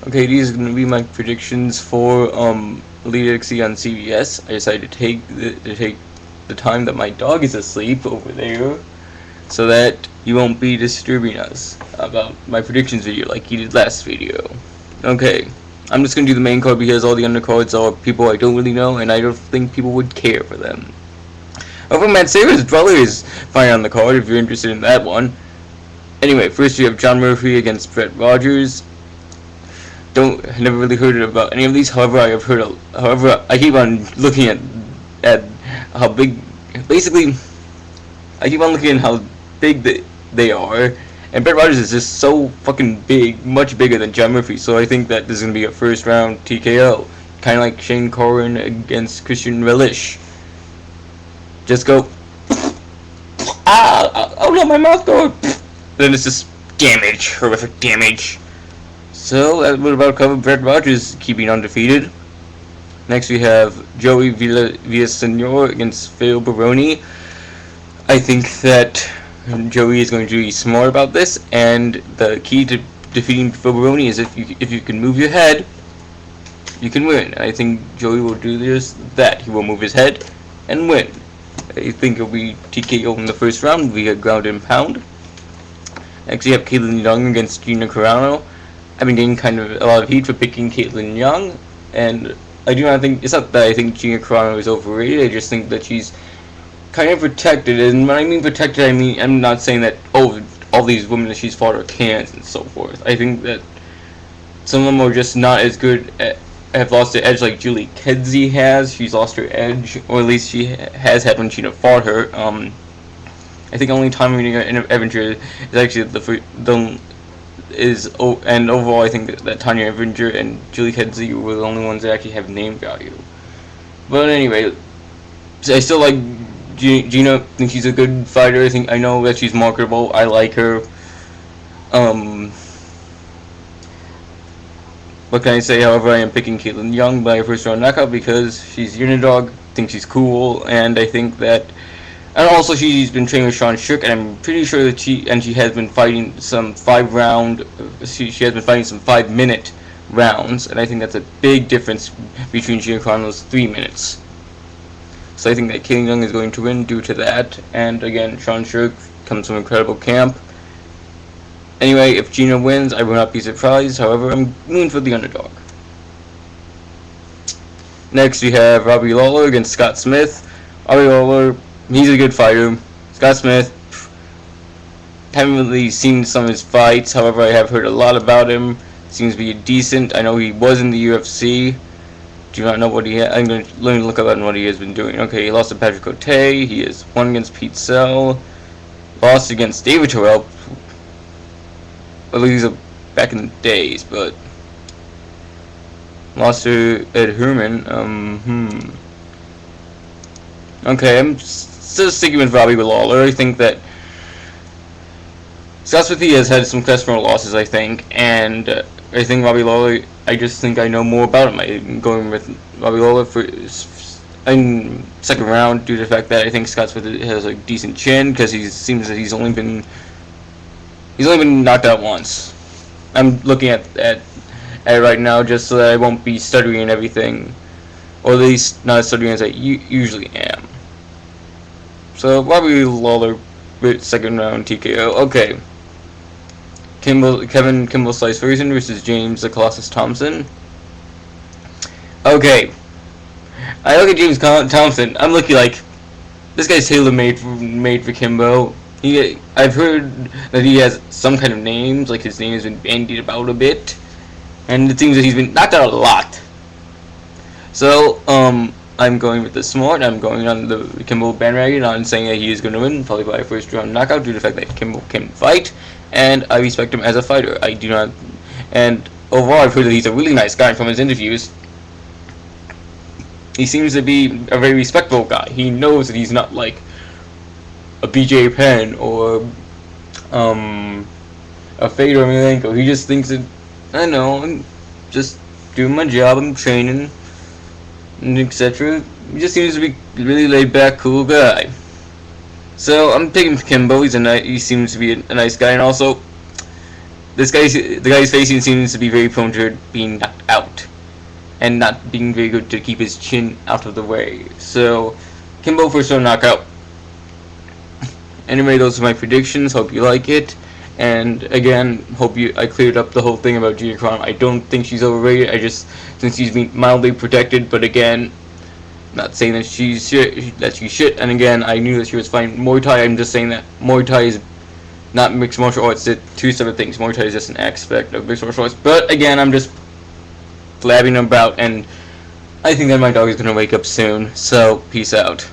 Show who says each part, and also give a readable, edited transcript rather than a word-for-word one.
Speaker 1: Okay, these are going to be my predictions for EliteXC on CBS. I decided to take the time that my dog is asleep over there, so that you won't be disturbing us about my predictions video like you did last video. Okay, I'm just gonna do the main card because all the undercards are people I don't really know, and I don't think people would care for them. Over Matt Saber's brother is fine on the card if you're interested in that one. Anyway, first we have John Murphy against Brett Rogers. Never really heard about any of these. However, I have heard. However, I keep on looking at how big. Basically, I keep on looking at how big they are, and Brett Rogers is just so fucking big, much bigger than John Murphy. So I think that this is gonna be a first round TKO, kind of like Shane Corwin against Christian Relish. Just go. Oh no, my mouth going. Then it's just damage, horrific damage. So that would about cover Brett Rogers keeping undefeated. Next we have Joey Villasenor against Phil Baroni. I think that Joey is going to be smart about this, and the key to defeating Phil Baroni is if you can move your head, you can win. I think Joey will do that. He will move his head and win. I think it'll be TKO in the first round via ground and pound. Next we have Caitlin Young against Gina Carano. I've been getting kind of a lot of heat for picking Caitlin Young, and I do not think, it's not that I think Gina Carano is overrated, I just think that she's kind of protected, and when I mean protected, I mean, I'm not saying that, oh, all these women that she's fought are cans and so forth. I think that some of them are just not as good, have lost their edge like Julie Kedzie has. She's lost her edge, or at least she has had when Gina fought her. I think only Tommy Evinger is actually and overall I think that Tanya Evinger and Julie Kedzie were the only ones that actually have name value. But anyway, I still like Gina. I think she's a good fighter. I know that she's marketable. I like her. What can I say? However, I am picking Caitlin Young by a first round knockout because she's your underdog. I think she's cool, and I think that. And also, she's been training with Sean Shook, and I'm pretty sure that she has been fighting some 5-round. She has been fighting some 5-minute rounds, and I think that's a big difference between Gina Carano's 3 minutes. So I think that Caitlin Young is going to win due to that. And again, Sean Shook comes from incredible camp. Anyway, if Gina wins, I will not be surprised. However, I'm moving for the underdog. Next, we have Robbie Lawler against Scott Smith. Robbie Lawler. He's a good fighter. Scott Smith, haven't really seen some of his fights. However, I have heard a lot about him. Seems to be decent. I know he was in the UFC. Do not know what he had. Let me look up on what he has been doing. Okay, he lost to Patrick Cote. He has won against Pete Sell. Lost against David Terrell. At least back in the days, but lost to Ed Herman. Okay, I'm still sticking with Robbie Lawler. I think that Scott Smith has had some classical losses, I think, and I think Robbie Lawler, I just think I know more about him. I'm going with Robbie Lawler in second round due to the fact that I think Scott Smith has a decent chin because he seems that he's only been knocked out once. I'm looking at it right now just so that I won't be stuttering and everything, or at least not as stuttering as I usually am. So Robbie Lawler, second round TKO. Okay. Kevin Kimball Slice Ferguson versus James the Colossus Thompson. Okay. I look at James Thompson. I'm looking like this guy's tailor-made for Kimbo. I've heard that he has some kind of names, like his name has been bandied about a bit, and it seems that he's been knocked out a lot. So, I'm going with the smart. I'm going on the Kimbo bandwagon on saying that he is going to win, probably by a first round knockout, due to the fact that Kimbo can fight, and I respect him as a fighter. I do not, and overall, I've heard that he's a really nice guy from his interviews. He seems to be a very respectable guy. He knows that he's not like a BJ Penn or a Fedor Emelianenko. He just thinks that, I know, I'm just doing my job, I'm training, and etc. He just seems to be a really laid back, cool guy. So I'm picking Kimbo. He seems to be a nice guy, and also the guy he's facing seems to be very prone to being knocked out, and not being very good to keep his chin out of the way. So, Kimbo for sure knockout. Anyway, those are my predictions. Hope you like it. And again, I cleared up the whole thing about Gia Kron. I don't think she's overrated. I just think she's being mildly protected. But again, not saying that she's shit. And again, I knew that she was fine. Muay Thai. I'm just saying that Muay Thai is not mixed martial arts. It's two separate things. Muay Thai is just an aspect of mixed martial arts. But again, I'm just blabbing about, and I think that my dog is gonna wake up soon. So peace out.